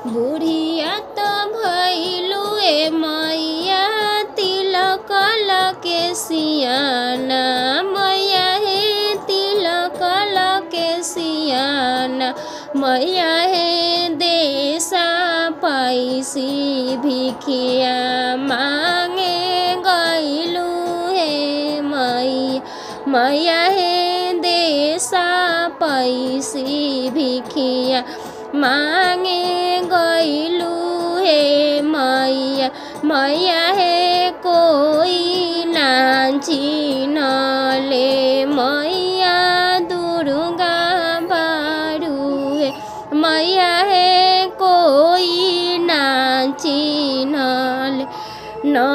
बुढ़िया तो भैलू ए मैया तिलक लके सियाना मैया हे तिलक लके सियाना मैया हे देशा पैसी भिखिया मांगे गैलू हे मैया मैया हे देशा पैसी भिखिया मांगे गैलू हे मैया मैया हे कोई नाची न ले मैया दुर्गा बारू हे मैया हे कोई नाची न ले न